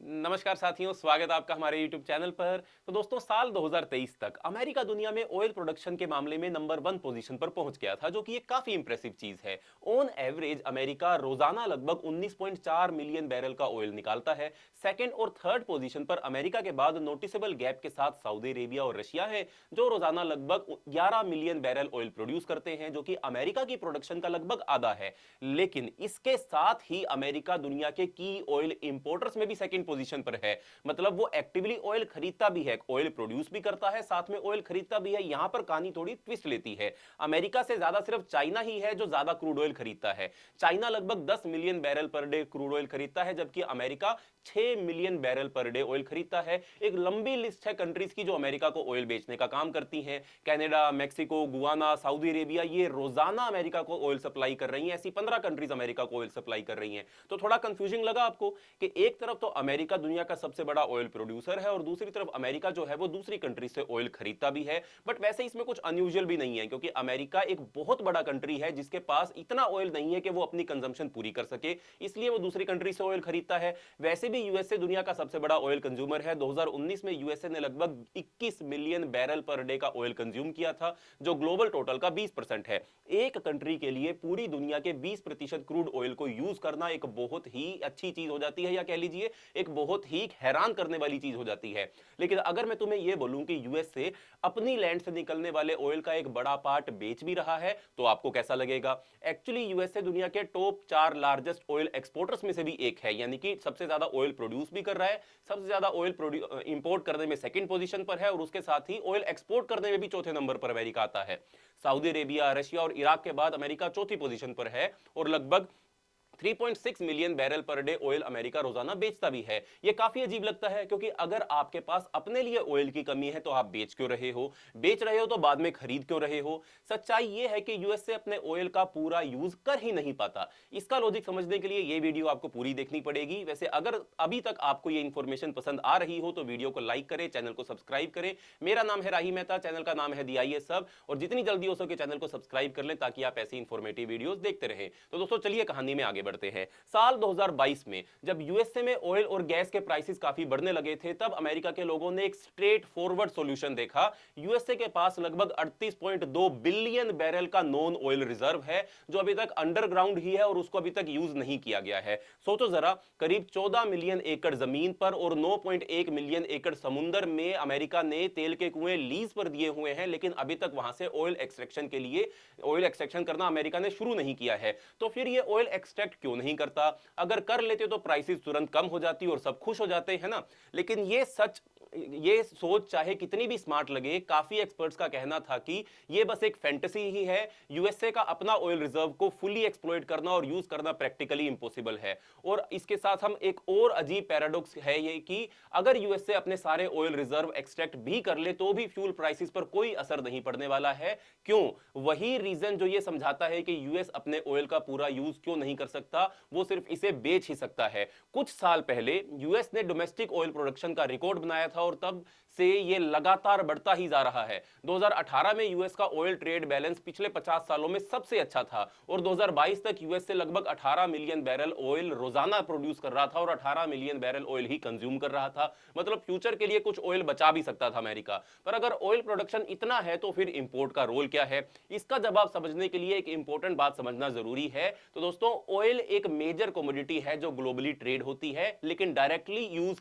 नमस्कार साथियों, स्वागत है आपका हमारे YouTube चैनल पर। तो दोस्तों, साल 2023 तक अमेरिका दुनिया में ऑयल प्रोडक्शन के मामले में नंबर 1 पोजीशन पर पहुंच गया था, जो कि एक काफी इंप्रेसिव चीज है। ऑन एवरेज अमेरिका रोजाना लगभग 19.4 मिलियन बैरल का ऑयल निकालता है। सेकंड और थर्ड पोजीशन पर अमेरिका के बाद नोटिसेबल गैप के साथ सऊदी अरेबिया और रशिया है, जो रोजाना लगभग 11 मिलियन बैरल ऑयल प्रोड्यूस करते हैं, जो कि अमेरिका की प्रोडक्शन का लगभग आधा है। लेकिन इसके साथ ही अमेरिका दुनिया के की ऑयल इंपोर्टर्स में भी सेकंड पोजीशन पर है। मतलब वो एक्टिवली ऑयल खरीदता भी है, ऑयल प्रोड्यूस भी करता है, साथ में ऑयल खरीदता भी है। यहां पर कहानी थोड़ी ट्विस्ट लेती है। अमेरिका से ज्यादा सिर्फ चाइना ही है जो ज्यादा क्रूड ऑयल खरीदता है। चाइना लगभग 10 million barrel per day crude oil खरीदता है, जबकि America 6 million barrel per day oil खरीदता है। एक लंबी लिस्ट है कंट्रीज की जो अमेरिका को ऑयल बेचने का काम करती हैं। Canada, Mexico, Guana, Saudi Arabia, ये रोजाना अमेरिका को ऑयल सप्लाई कर रही हैं। ऐसी 15 कंट्रीज अमेरिका को ऑयल सप्लाई कर रही हैं। तो थोड़ा कंफ्यूजिंग लगा आपको कि एक तरफ तो अमेरिका दुनिया का सबसे बड़ा ऑयल प्रोड्यूसर है और दूसरी तरफ अमेरिका जो है वो दूसरी कंट्री से ऑयल खरीदता भी है। बट वैसे इसमें कुछ अनयूजुअल भी नहीं है, क्योंकि अमेरिका एक बहुत बड़ा कंट्री है जिसके पास इतना ऑयल नहीं है कि वो अपनी कंजम्पशन पूरी कर सके, इसलिए वो दूसरी कंट्री से ऑयल खरीदता है। वैसे भी यूएसए दुनिया का सबसे बड़ा ऑयल कंज्यूमर है। 2019 में यूएसए ने लगभग 21 मिलियन बैरल पर डे का ऑयल कंज्यूम किया था, जो ग्लोबल टोटल का 20% है। एक कंट्री के लिए पूरी दुनिया के 20% क्रूड ऑयल को यूज करना एक बहुत ही अच्छी चीज हो जाती है, या कह लीजिए एक बहुत ही हैरान करने वाली चीज हो जाती है। लेकिन अगर मैं तुम्हें यह बोलूं कि यूएसए अपनी लैंड से निकलने वाले ऑयल का एक बड़ा पार्ट बेच भी रहा है, तो आपको कैसा लगेगा? एक्चुअली यूएसए दुनिया के टॉप 4 लार्जेस्ट ऑयल एक्सपोर्टर्स में से भी एक है, यानी कि सबसे ज्यादा ऑयल प्रोड्यूस भी कर रहा है, सबसे ज्यादा ऑयल इंपोर्ट करने में सेकंड पोजीशन पर है, और उसके साथ ही ऑयल एक्सपोर्ट करने में भी चौथे नंबर पर अमेरिका आता है। सऊदी अरेबिया, रशिया और इराक के बाद अमेरिका चौथी पोजीशन पर है, और लगभग 3.6 million barrel per day oil America रोजाना बेचता भी है। यह काफी अजीब लगता है, क्योंकि अगर आपके पास अपने लिए ऑयल की कमी है तो आप बेच क्यों रहे हो? बेच रहे हो तो बाद में खरीद क्यों रहे हो? सच्चाई यह है कि यूएसए अपने ऑयल का पूरा यूज कर ही नहीं पाता। इसका लॉजिक समझने के लिए यह वीडियो आपको पूरी देखनी पड़ेगी। वैसे अगर अभी तक आपको यह इंफॉर्मेशन पसंद आ रही हो तो वीडियो को लाइक करें, चैनल को सब्सक्राइब करें। मेरा नाम है राही मेहता, चैनल का नाम है दी आई सब, और जितनी जल्दी हो सके चैनल को सब्सक्राइब कर लें ताकि आप ऐसी इंफॉर्मेटिव वीडियोस देखते रहें। तो दोस्तों, चलिए कहानी में आगे बढ़ते हैं। साल 2022 में जब यूएसए में ऑयल और गैस के प्राइसेस काफी बढ़ने लगे थे, तब अमेरिका के लोगों ने एक स्ट्रेट फॉरवर्ड सॉल्यूशन देखा। यूएसए के पास लगभग 38.2 बिलियन बैरल का नॉन ऑयल रिजर्व है, जो अभी तक अंडरग्राउंड ही है और उसको अभी तक यूज नहीं किया गया है। सोचो जरा, करीब 14 मिलियन एकड़ जमीन पर और 9.1 मिलियन एकड़ समुद्र में अमेरिका ने तेल के कुएं लीज पर दिए हुए हैं, लेकिन अभी तक वहां से ऑयल एक्सट्रैक्शन के लिए ऑयल एक्सट्रैक्शन करना अमेरिका ने शुरू नहीं किया है। तो फिर ये ऑयल एक्सट्रैक्ट क्यों नहीं करता? अगर कर लेते तो प्राइसेस तुरंत कम हो जाती और सब खुश हो जाते हैं ना। लेकिन ये सोच चाहे कितनी भी स्मार्ट लगे, काफी एक्सपर्ट्स का कहना था कि ये बस एक फैंटेसी ही है। यूएसए का अपना ऑयल रिजर्व को फुली एक्सप्लॉइट करना और यूज करना प्रैक्टिकली इंपॉसिबल है। और इसके साथ हम एक और अजीब पैराडॉक्स है ये कि अगर यूएसए अपने सारे ऑयल रिजर्व एक्सट्रैक्ट भी कर ले तो भी फ्यूल प्राइसेस पर कोई असर नहीं पड़ने वाला है। क्यों? वही रीजन जो ये समझाता है कि यूएस अपने ऑयल का पूरा यूज क्यों नहीं कर सकता, वो सिर्फ इसे बेच ही सकता है। कुछ साल पहले यूएस ने डोमेस्टिक ऑयल प्रोडक्शन का रिकॉर्ड बनाया था और तब से ये लगातार बढ़ता ही जा रहा है। 2018 में यूएस का ऑयल ट्रेड बैलेंस पिछले 50 सालों में सबसे अच्छा था, और 2022 तक यूएस से लगभग 18 मिलियन बैरल ऑयल रोजाना प्रोड्यूस कर रहा था और 18 मिलियन बैरल ऑयल ही कंज्यूम कर रहा था। मतलब फ्यूचर के लिए कुछ ऑयल बचा भी सकता था अमेरिका। पर अगर ऑयल प्रोडक्शन इतना है तो फिर इंपोर्ट का रोल क्या है? इसका जवाब समझने के लिए एक इंपॉर्टेंट बात समझना जरूरी है। तो दोस्तों, ऑयल एक मेजर कमोडिटी है जो ग्लोबली ट्रेड होती है, लेकिन डायरेक्टली यूज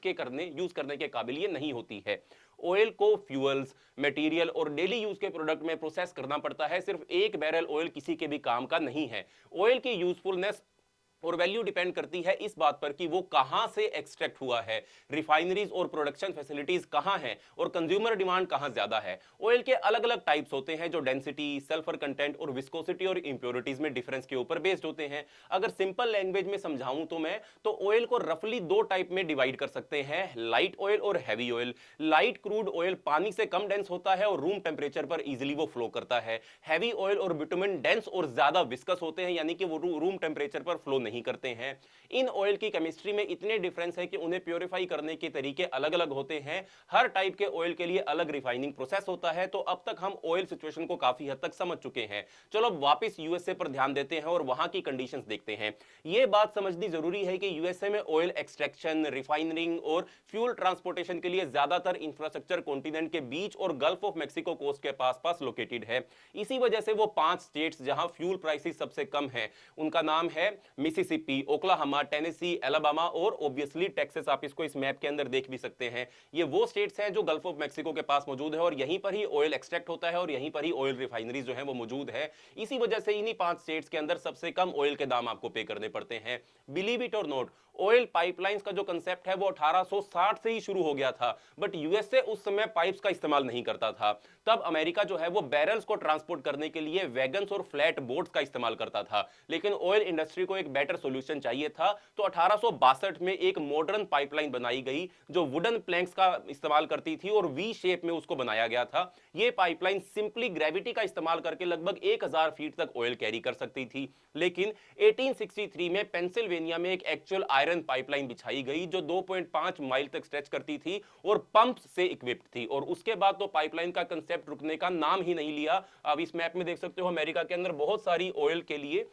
करने के काबिल ये नहीं होती है। ऑयल को फ्यूल्स, मटेरियल और डेली यूज के प्रोडक्ट में प्रोसेस करना पड़ता है। सिर्फ एक बैरल ऑयल किसी के भी काम का नहीं है। ऑयल की यूजफुलनेस और वैल्यू डिपेंड करती है इस बात पर कि वो कहां से एक्सट्रैक्ट हुआ है, रिफाइनरीज और प्रोडक्शन फैसिलिटीज कहां हैं, और कंज्यूमर डिमांड कहां ज्यादा है। ऑयल के अलग अलग टाइप्स होते हैं जो डेंसिटी, सल्फर कंटेंट और विस्कोसिटी और इंप्योरिटीज में डिफरेंस के ऊपर बेस्ड होते हैं। अगर सिंपल लैंग्वेज में समझाऊं तो मैं तो ऑयल को रफली दो टाइप में डिवाइड कर सकते हैं, लाइट ऑयल और heavy oil. Light crude oil पानी से कम डेंस होता है और रूम टेम्परेचर पर इजिली वो फ्लो करता है। हैवी ऑयल और बिटुमेन डेंस और ज्यादा विस्कस होते हैं, यानी कि वो रूम टेम्परेचर पर फ्लो नहीं नहीं करते हैं। इन ऑयल की केमिस्ट्री में इतने डिफरेंस है कि उन्हें प्योरीफाई करने के तरीके अलग अलग होते हैं। हर टाइप के ऑयल के लिए अलग रिफाइनिंग प्रोसेस होता है। तो अब तक हम ऑयल सिचुएशन को काफी हद तक समझ चुके हैं। चलो अब वापस यूएसए पर ध्यान देते हैं और वहां की कंडीशंस देखते हैं। यह बात समझनी जरूरी है कि यूएसए में ऑयल एक्सट्रैक्शन, रिफाइनरिंग और फ्यूल ट्रांसपोर्टेशन के लिए ज्यादातर इंफ्रास्ट्रक्चर कॉन्टिनेंट के बीच और गल्फ ऑफ मेक्सिको कोस्ट के पास लोकेटेड है। इसी वजह से वो 5 स्टेट्स जहां फ्यूल प्राइसेस सबसे कम है, उनका नाम है मिसिसिपी, ओक्लाहोमा, टेनेसी, अलाबामा और ऑब्वियसली टेक्सास। आप इसको इस मैप के अंदर देख भी सकते हैं। ये वो स्टेट्स हैं जो गल्फ ऑफ मेक्सिको के पास मौजूद है और यहीं पर ही ऑयल एक्सट्रैक्ट होता है और यहीं पर ही ऑयल रिफाइनरीज जो है वो मौजूद है। इसी वजह से इन्हीं 5 स्टेट्स के अंदर सबसे कम ऑयल के दाम आपको पे करने पड़ते हैं। बिलीव इट और नॉट, ऑयल पाइपलाइंस का जो कंसेप्ट है वो 1860 से ही शुरू हो गया था, बट यूएसए उस समय पाइप्स का इस्तेमाल नहीं करता था। तब अमेरिका जो है वो बैरल्स को ट्रांसपोर्ट करने के लिए वैगन्स और फ्लैट बोट्स का इस्तेमाल करता था। लेकिन ऑयल इंडस्ट्री को एक बेटर सॉल्यूशन चाहिए था, तो 1862 में एक मॉडर्न पाइपलाइन बनाई गई जो वुडन प्लैंक्स का इस्तेमाल करती थी और वी शेप में उसको बनाया गया था। यह पाइपलाइन सिंपली ग्रेविटी का इस्तेमाल करके लगभग 1000 फीट तक ऑयल कैरी कर सकती थी। लेकिन 1863 में पेंसिल्वेनिया में एक एक्चुअल आयरन पाइपलाइन बिछाई गई जो 2.5 माइल तक स्ट्रेच करती थी और पंप्स से इक्विप्ड थी। और उसके बाद तो पाइपलाइन का कंसेप्ट रुकने का नाम ही नहीं लिया। अब इस मैप में देख सकते हो अमेरिका के अंदर बहुत सारी ऑयल के लिए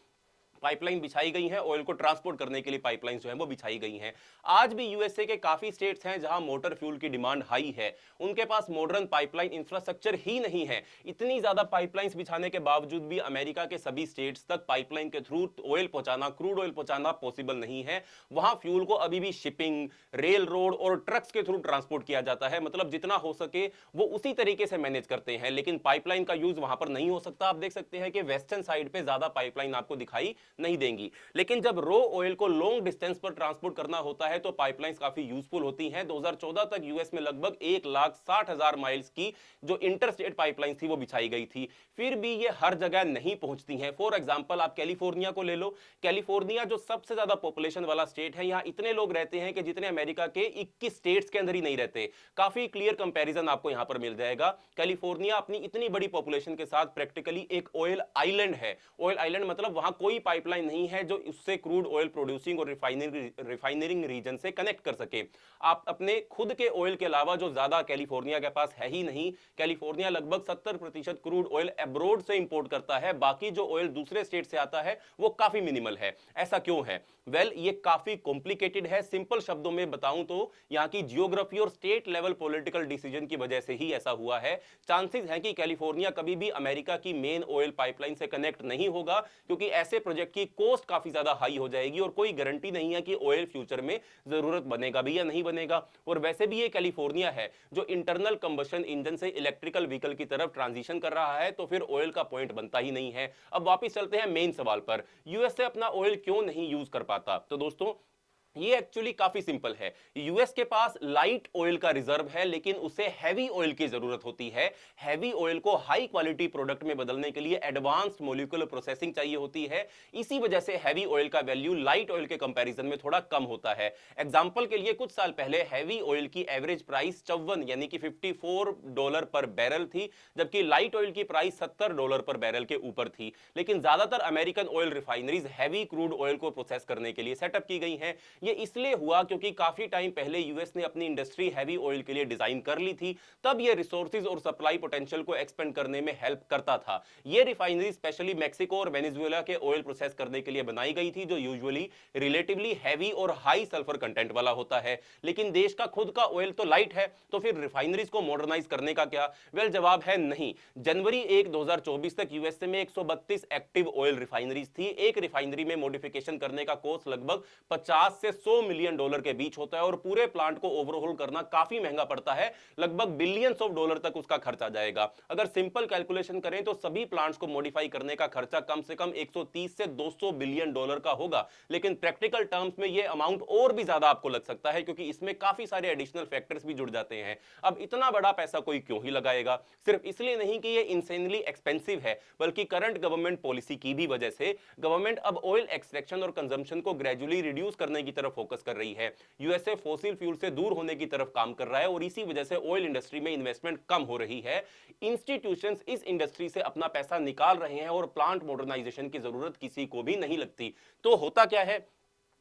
पाइपलाइन बिछाई गई है, ऑयल को ट्रांसपोर्ट करने के लिए पाइपलाइंस जो है वो बिछाई गई हैं। आज भी यूएसए के काफी स्टेट्स हैं जहां मोटर फ्यूल की डिमांड हाई है, उनके पास मॉडर्न पाइपलाइन इंफ्रास्ट्रक्चर ही नहीं है। इतनी ज्यादा पाइपलाइंस बिछाने के बावजूद भी अमेरिका के सभी स्टेट्स तक पाइपलाइन के थ्रू ऑयल पहुंचाना, क्रूड ऑयल पहुंचाना पॉसिबल नहीं है। वहां फ्यूल को अभी भी शिपिंग, रेल रोड और ट्रक्स के थ्रू ट्रांसपोर्ट किया जाता है। मतलब जितना हो सके वो उसी तरीके से मैनेज करते हैं, लेकिन पाइपलाइन का यूज वहां पर नहीं हो सकता। आप देख सकते हैं कि वेस्टर्न साइड पे ज्यादा पाइपलाइन आपको दिखाई नहीं देंगी। लेकिन जब रो ऑयल को लॉन्ग डिस्टेंस पर ट्रांसपोर्ट करना होता है तो पाइपलाइंस काफी यूजफुल होती हैं। 2014 तक यूएस में लगभग 1,60,000 माइल्स की जो इंटरस्टेट पाइपलाइन थी वो बिछाई गई थी। फिर भी ये हर जगह नहीं पहुंचती हैं। फॉर एग्जांपल आप कैलिफोर्निया को ले लो। कैलिफोर्निया जो सबसे ज्यादा पॉपुलेशन वाला स्टेट है, यहां इतने लोग रहते हैं कि जितने अमेरिका के 21 स्टेट्स के अंदर ही नहीं रहते। काफी क्लियर कंपैरिजन आपको यहां पर मिल जाएगा। कैलिफोर्निया अपनी इतनी बड़ी पॉपुलेशन के साथ प्रैक्टिकली एक ऑयल आइलैंड है। ऑयल आइलैंड मतलब वहां कोई पाइपलाइन नहीं है जो उससे क्रूड ऑयल प्रोड्यूसिंग और रिफाइनरिंग रीजन से कनेक्ट कर सके। आप अपने खुद के ऑयल के अलावा जो ज्यादा कैलिफोर्निया के पास है ही नहीं। कैलिफोर्निया लगभग 70% क्रूड ऑयल अब्रॉड से इंपोर्ट करता है। बाकी जो ऑयल दूसरे स्टेट से आता है वो काफी मिनिमल है। ऐसा क्यों है? वेल, ये काफी कॉम्प्लिकेटेड है। सिंपल शब्दों में बताऊं तो यहां की जियोग्राफी और स्टेट लेवल पॉलिटिकल डिसीजन की वजह से ही ऐसा हुआ है। चांसेस है कि कैलिफोर्निया कभी भी अमेरिका की मेन ऑयल पाइपलाइन से कनेक्ट नहीं होगा, क्योंकि ऐसे प्रोजेक्ट की कॉस्ट काफी ज्यादा हाई हो जाएगी और कोई गारंटी नहीं है कि ऑयल फ्यूचर में जरूरत बनेगा भी या नहीं बनेगा। और वैसे भी ये कैलिफोर्निया है जो इंटरनल कंबशन इंजन से इलेक्ट्रिकल व्हीकल की तरफ ट्रांजिशन कर रहा है, तो फिर ऑयल का पॉइंट बनता ही नहीं है। अब वापस चलते हैं मेन सवाल पर, यूएसए अपना ऑयल क्यों नहीं यूज कर पाता? तो दोस्तों ये एक्चुअली काफी सिंपल है। यूएस के पास लाइट ऑयल का रिजर्व है, लेकिन उसे हैवी ऑयल की जरूरत होती है। हैवी ऑयल को हाई क्वालिटी प्रोडक्ट में बदलने के लिए एडवांस्ड मॉलिक्यूलर प्रोसेसिंग चाहिए होती है। इसी वजह से हैवी ऑयल का वैल्यू लाइट ऑयल के कंपैरिजन में थोड़ा कम होता है। एग्जांपल के लिए कुछ साल पहले हैवी ऑयल की एवरेज प्राइस 54 यानी कि $54 पर बैरल थी, जबकि लाइट ऑयल की प्राइस $70 पर बैरल के ऊपर थी। लेकिन ज्यादातर American oil refineries heavy crude oil को प्रोसेस करने के लिए सेटअप की गई हैं। ये इसलिए हुआ क्योंकि काफी टाइम पहले यूएस ने अपनी इंडस्ट्री हैवी ऑयल के लिए डिजाइन कर ली थी। तब ये रिसोर्सेज और सप्लाई पोटेंशियल को एक्सपेंड करने में हेल्प करता था। ये रिफाइनरी स्पेशली मेक्सिको और वेनेजुएला के ऑयल प्रोसेस करने के लिए बनाई गई थी, जो यूजुअली रिलेटिवली हैवी और हाई सल्फर कंटेंट वाला होता है। लेकिन देश का खुद का ऑयल तो लाइट है, तो फिर रिफाइनरीज को मॉडर्नाइज करने का क्या? वेल, जवाब है नहीं। जनवरी 1 2024 तक यूएसए में 132 एक्टिव ऑयल रिफाइनरीज थी। एक रिफाइनरी में मॉडिफिकेशन करने का कॉस्ट लगभग 50 से $100 मिलियन के बीच होता है और पूरे प्लांट को ओवरहोल करना काफी महंगा पड़ता है। लगभग बिलियंस ऑफ डॉलर तक उसका खर्च आ जाएगा। अगर सिंपल कैलकुलेशन करें तो सभी प्लांट्स को मॉडिफाई करने का खर्चा कम से कम 130 से $200 बिलियन का होगा। लेकिन प्रैक्टिकल टर्म्स में यह अमाउंट और भी ज्यादा आपको लग सकता है, क्योंकि इसमें काफी सारे एडिशनल फैक्टर्स भी जुड़ जाते हैं। अब इतना बड़ा पैसा कोई क्यों ही लगाएगा? सिर्फ इसलिए नहीं कि यह इंसेनली एक्सपेंसिव है, बल्कि करंट गवर्नमेंट पॉलिसी की भी वजह से। गवर्नमेंट अब ऑयल एक्सट्रैक्शन और कंजम्पशन को ग्रेजुअली रिड्यूस करने की तरफ फोकस कर रही है। यूएसए फॉसिल फ्यूल से दूर होने की तरफ काम कर रहा है और इसी वजह से ऑयल इंडस्ट्री में इन्वेस्टमेंट कम हो रही है। इंस्टीट्यूशंस इस इंडस्ट्री से अपना पैसा निकाल रहे हैं और प्लांट मॉडर्नाइजेशन की जरूरत किसी को भी नहीं लगती। तो होता क्या है,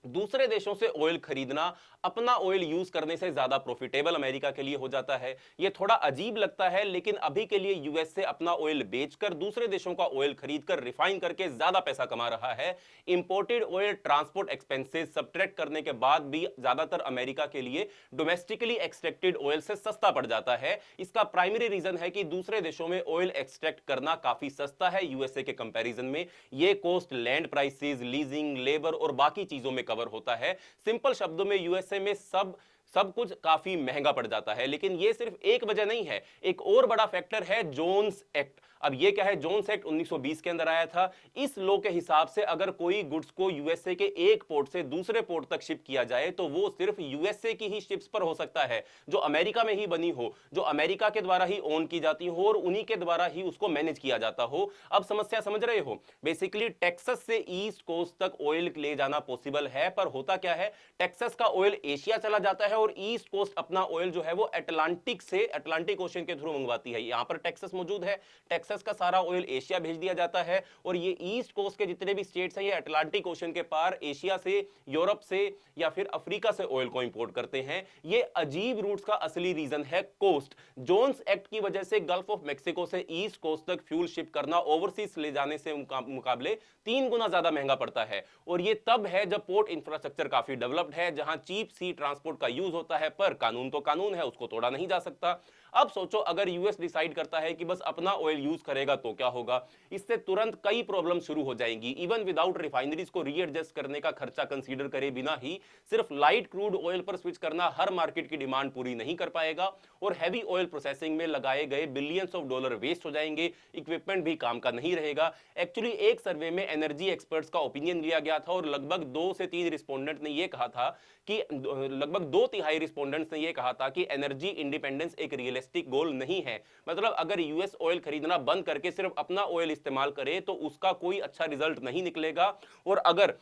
दूसरे देशों से ऑयल खरीदना अपना ऑयल यूज करने से ज्यादा प्रॉफिटेबल अमेरिका के लिए हो जाता है। यह थोड़ा अजीब लगता है, लेकिन अभी के लिए यूएस से अपना ऑयल बेचकर दूसरे देशों का ऑयल खरीदकर रिफाइन करके ज्यादा पैसा कमा रहा है। Imported oil transport expenses subtract करने के बाद भी ज्यादातर अमेरिका के लिए डोमेस्टिकली एक्सट्रैक्टेड ऑयल से सस्ता पड़ जाता है। इसका प्राइमरी रीजन है कि दूसरे देशों में ऑयल एक्सट्रैक्ट करना काफी सस्ता है यूएसए के कंपैरिजन में। यह cost land prices, leasing, labour और बाकी चीजों में कवर होता है। सिंपल शब्दों में यूएसए में सब कुछ काफी महंगा पड़ जाता है। लेकिन यह सिर्फ एक वजह नहीं है, एक और बड़ा फैक्टर है जोन्स एक्ट। अब यह क्या है, जोन्स एक्ट 1920 के अंदर आया था। इस लॉ के हिसाब से अगर कोई गुड्स को यूएसए के एक पोर्ट से दूसरे पोर्ट तक शिप किया जाए तो वो सिर्फ यूएसए की ही शिप्स पर हो सकता है, जो अमेरिका में ही बनी हो, जो अमेरिका के द्वारा ही ओन की जाती हो और उन्हीं के द्वारा ही उसको मैनेज किया जाता हो। अब समस्या समझ रहे हो, बेसिकली टेक्सास से ईस्ट कोस्ट तक ऑयल ले जाना पॉसिबल है, पर होता क्या है, टेक्सास का ऑयल एशिया चला जाता है और ईस्ट कोस्ट अपना ऑयल जो है वो अटलांटिक ओशन के थ्रू मंगवाती है। यहां पर टेक्सास मौजूद है, टेक्सास का सारा ऑयल एशिया भेज दिया जाता है और ये ईस्ट कोस्ट के जितने भी स्टेट्स हैं ये अटलांटिक ओशन के पार एशिया से, यूरोप से या फिर अफ्रीका से ऑयल को इंपोर्ट करते हैं। ये अजीब रूट्स का असली रीजन है कोस्ट। जोन्स एक्ट की वजह से गल्फ ऑफ मेक्सिको से ईस्ट कोस्ट तक फ्यूल शिप करना ओवरसीज ले जाने से मुकाबले 3 गुना ज्यादा महंगा पड़ता है। और ये तब है जब पोर्ट इंफ्रास्ट्रक्चर काफी डेवलप्ड है, जहां चीप सी ट्रांसपोर्ट का यूज होता है, पर कानून तो कानून है, उसको तोड़ा नहीं जा सकता। अब सोचो अगर यूएस डिसाइड करता है कि बस अपना ऑयल यूज करेगा तो क्या होगा, इससे तुरंत कई प्रॉब्लम शुरू हो जाएंगी। इवन विदाउट रिफाइनरीज को रीएडजस्ट करने का खर्चा कंसीडर करे बिना ही सिर्फ लाइट क्रूड ऑयल पर स्विच करना हर मार्केट की डिमांड पूरी नहीं कर पाएगा और हैवी ऑयल प्रोसेसिंग में लगाए गए बिलियंस ऑफ डॉलर वेस्ट हो जाएंगे, इक्विपमेंट भी काम का नहीं रहेगा। एक्चुअली एक सर्वे में एनर्जी एक्सपर्ट्स का ओपिनियन लिया गया था और लगभग 2 से 3 रिस्पोंडेंट ने यह कहा था कि लगभग 2/3 रिस्पोंडेंट्स ने यह कहा था कि एनर्जी इंडिपेंडेंस एक रियलिस्टिक गोल नहीं है। मतलब अगर यूएस ऑयल खरीदना बंद करके सिर्फ अपना ऑयल इस्तेमाल करे तो उसका कोई अच्छा रिजल्ट नहीं निकलेगा। और अगर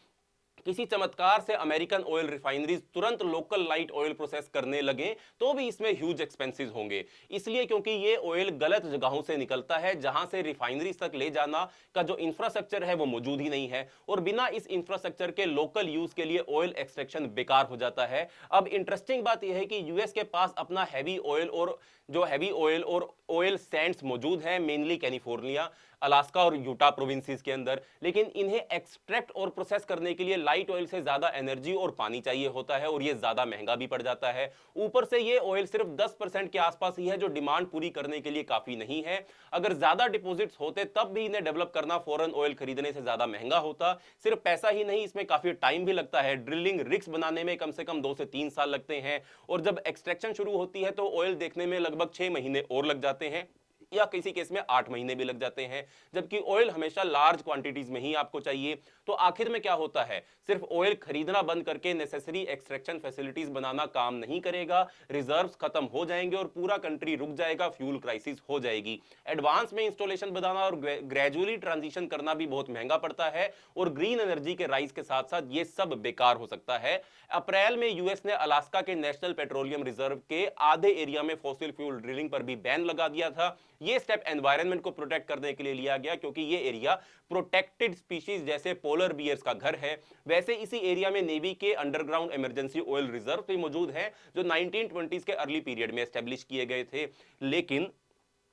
किसी चमत्कार से अमेरिकन ऑयल रिफाइनरीज तुरंत लोकल लाइट ऑयल प्रोसेस करने लगे तो भी इसमें ह्यूज एक्सपेंसेस होंगे, इसलिए क्योंकि ये ऑयल गलत जगहों से निकलता है जहां से रिफाइनरीज तक ले जाना का जो इंफ्रास्ट्रक्चर है वो मौजूद ही नहीं है और बिना इस इंफ्रास्ट्रक्चर के लोकल यूज के लिए ऑयल एक्सट्रैक्शन बेकार हो जाता है। अब इंटरेस्टिंग बात यह है कि यूएस के पास अपना हैवी ऑयल और ऑयल सैंड्स मौजूद है, मेनली कैलिफोर्निया, अलास्का और यूटा प्रोविंसेस के अंदर, लेकिन इन्हें एक्सट्रैक्ट और प्रोसेस करने के लिए लाइट ऑयल से ज्यादा एनर्जी और पानी चाहिए होता है और ये ज्यादा महंगा भी पड़ जाता है। ऊपर से ये ऑयल सिर्फ 10% के आसपास ही है, जो डिमांड पूरी करने के लिए काफी नहीं है। अगर ज्यादा डिपॉजिट्स होते तब भी इन्हें डेवलप करना फॉरेन ऑयल खरीदने से ज्यादा महंगा होता। सिर्फ पैसा ही नहीं, इसमें काफी टाइम भी लगता है। ड्रिलिंग रिग्स बनाने में कम से कम 2 से 3 साल लगते हैं और जब एक्सट्रैक्शन शुरू होती है तो ऑयल देखने में लगभग 6 महीने और लग जाते हैं या किसी केस में 8 महीने भी लग जाते हैं, जबकि ऑयल हमेशा लार्ज क्वांटिटीज में ही आपको चाहिए। तो आखिर में क्या होता है, सिर्फ ऑयल खरीदना बंद करके नेसेसरी एक्सट्रैक्शन फैसिलिटीज बनाना काम नहीं करेगा, रिजर्व्स खत्म हो जाएंगे और पूरा कंट्री रुक जाएगा, फ्यूल क्राइसिस हो जाएगी। एडवांस में इंस्टॉलेशन बनाना और ग्रेजुअली ट्रांजिशन करना भी बहुत महंगा पड़ता है और ग्रीन एनर्जी के राइज के साथ साथ ये सब बेकार हो सकता है। अप्रैल में यूएस ने अलास्का के नेशनल पेट्रोलियम रिजर्व के आधे एरिया में फॉसिल फ्यूल ड्रिलिंग पर भी बैन लगा दिया था। ये स्टेप एनवायरनमेंट को प्रोटेक्ट करने के लिए लिया गया, क्योंकि ये एरिया प्रोटेक्टेड स्पीशीज जैसे पोलर बियर्स का घर है। वैसे इसी एरिया में नेवी के अंडरग्राउंड इमरजेंसी ऑयल रिजर्व भी मौजूद हैं, जो 1920s के अर्ली पीरियड में एस्टेब्लिश किए गए थे। लेकिन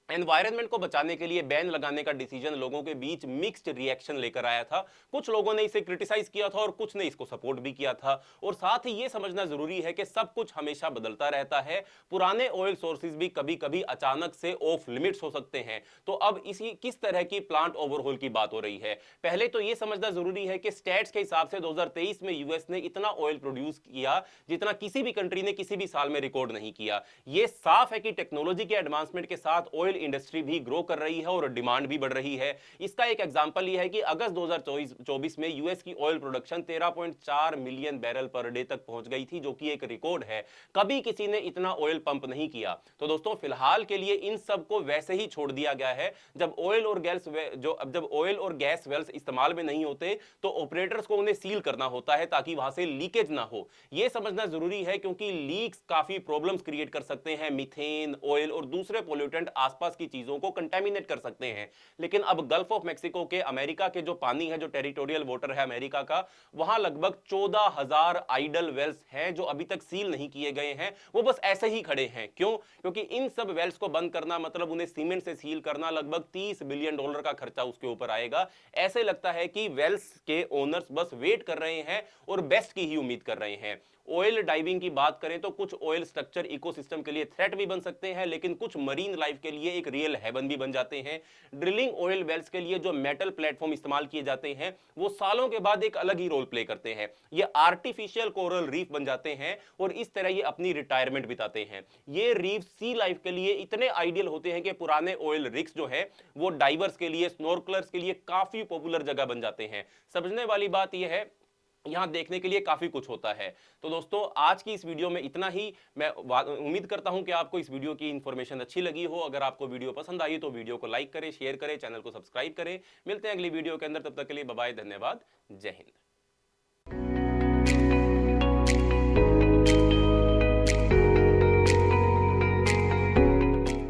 एनवायरनमेंट को बचाने के लिए बैन लगाने का डिसीजन लोगों के बीच मिक्स्ड रिएक्शन लेकर आया था। कुछ लोगों ने इसे क्रिटिसाइज किया था और कुछ ने इसको सपोर्ट भी किया था। और साथ ही यह समझना जरूरी है कि सब कुछ हमेशा बदलता रहता है, पुराने ऑयल सोर्सेज भी कभी कभी अचानक से ऑफ लिमिट्स हो सकते हैं। तो अब इसी किस तरह की प्लांट ओवरहोल की बात हो रही है, पहले तो यह समझना जरूरी है कि स्टैट्स के हिसाब से 2023 में यूएस ने इतना ऑयल प्रोड्यूस किया जितना किसी भी कंट्री ने किसी भी साल में रिकॉर्ड नहीं किया। यह साफ है कि टेक्नोलॉजी के एडवांसमेंट के साथ ऑयल इंडस्ट्री भी ग्रो कर रही है और डिमांड भी बढ़ रही है। इसका एक एग्जांपल ये है कि अगस्त 2024 में यूएस की oil production 13.4 million barrel per day तक पहुंच गई थी, जो कि एक रिकॉर्ड है। कभी किसी ने इतना ऑयल पंप नहीं किया। तो दोस्तों फिलहाल के लिए इन सब को वैसे ही छोड़ दिया गया है। जब ऑयल और गैस वेल्स इस्तेमाल में नहीं होते तो ऑपरेटर्स को उन्हें सील करना होता है ताकि वहां से लीकेज ना हो। यह समझना जरूरी है क्योंकि लीक्स काफी प्रॉब्लम्स क्रिएट कर सकते हैं। मीथेन, ऑयल और दूसरे पोल्यूटेंट आसपास की चीजों को कंटेमिनेट कर सकते हैं। लेकिन अब गल्फ ऑफ मेक्सिको के अमेरिका के जो पानी है, जो टेरिटोरियल वाटर है अमेरिका का, वहां लगभग 14,000 आइडल वेल्स हैं जो अभी तक सील नहीं किए गए हैं। वो बस ऐसे ही खड़े हैं। क्यों? क्योंकि इन सब वेल्स को बंद करना मतलब उन्हें सीमेंट से सील करना, लगभग $30 बिलियन का खर्चा उसके ऊपर आएगा। ऐसे लगता है कि वेल्स के ओनर्स बस वेट कर रहे हैं और बेस्ट की ही उम्मीद कर रहे हैं। ऑयल डाइविंग की बात करें तो कुछ ऑयल स्ट्रक्चर इकोसिस्टम के लिए थ्रेट भी बन सकते हैं, लेकिन कुछ मरीन लाइफ के लिए एक रियल हेवन भी बन जाते हैं। ड्रिलिंग ऑयल वेल्स के लिए जो मेटल प्लेटफॉर्म इस्तेमाल किए जाते हैं वो सालों के बाद एक अलग ही रोल प्ले करते हैं। ये आर्टिफिशियल कोरल रीफ बन जाते हैं और इस तरह ये अपनी रिटायरमेंट बिताते हैं। ये रीफ सी लाइफ के लिए इतने आइडियल होते हैं कि पुराने ऑयल रिग्स जो है वो डाइवर्स के लिए, स्नॉर्कलर्स के लिए काफी पॉपुलर जगह बन जाते हैं। समझने वाली बात यह है, यहां देखने के लिए काफी कुछ होता है। तो दोस्तों आज की इस वीडियो में इतना ही। मैं उम्मीद करता हूं कि आपको इस वीडियो की इंफॉर्मेशन अच्छी लगी हो। अगर आपको वीडियो पसंद आई तो वीडियो को लाइक करें, शेयर करें, चैनल को सब्सक्राइब करें। मिलते हैं अगली वीडियो के अंदर, तब तक के लिए बाय बाय, धन्यवाद, जय हिंद।